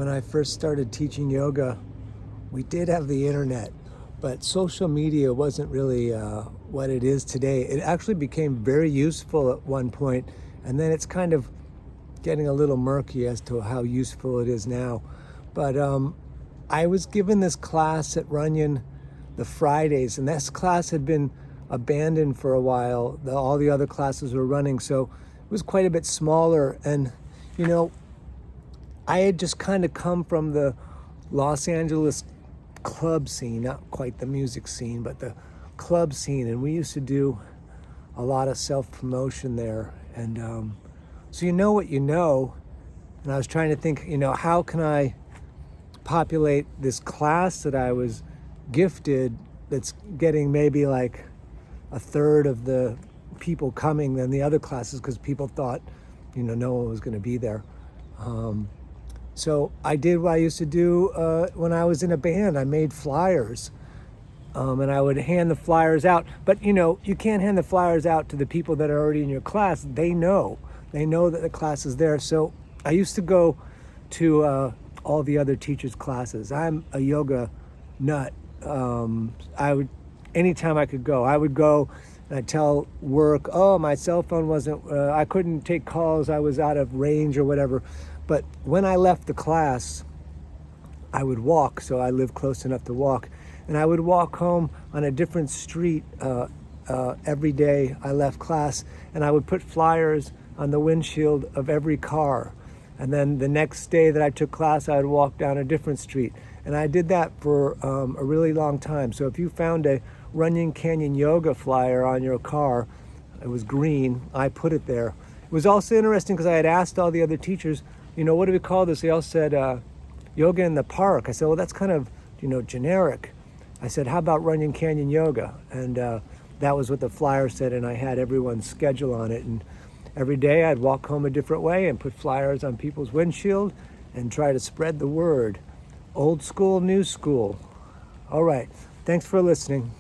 When I first started teaching yoga, we did have the internet, but social media wasn't really what it is today. It actually became very useful at one point, and then it's kind of getting a little murky as to how useful it is now. But I was given this class at Runyon the Fridays, and this class had been abandoned for a while. All the other classes were running, so it was quite a bit smaller. And you know, I had just kind of come from the Los Angeles club scene, not quite the music scene, but the club scene. And we used to do a lot of self-promotion there. And so you know what you know. And I was trying to think, how can I populate this class that I was gifted that's getting maybe like a third of the people coming than the other classes because people thought, no one was going to be there. So I did what I used to do when I was in a band. I made flyers, and I would hand the flyers out. But, you can't hand the flyers out to the people that are already in your class. They know that the class is there. So I used to go to all the other teachers' classes. I'm a yoga nut. Anytime I could go, I would go and I'd tell work, my cell phone wasn't, I couldn't take calls. I was out of range or whatever. But when I left the class, I would walk, so I lived close enough to walk, and I would walk home on a different street every day I left class, and I would put flyers on the windshield of every car. And then the next day that I took class, I would walk down a different street. And I did that for a really long time. So if you found a Runyon Canyon Yoga flyer on your car, it was green, I put it there. It was also interesting because I had asked all the other teachers, what do we call this? They all said yoga in the park. I said, well, that's kind of, generic. I said, how about Runyon Canyon Yoga? And that was what the flyer said, and I had everyone's schedule on it. And every day I'd walk home a different way and put flyers on people's windshield and try to spread the word. Old school, new school. All right. Thanks for listening.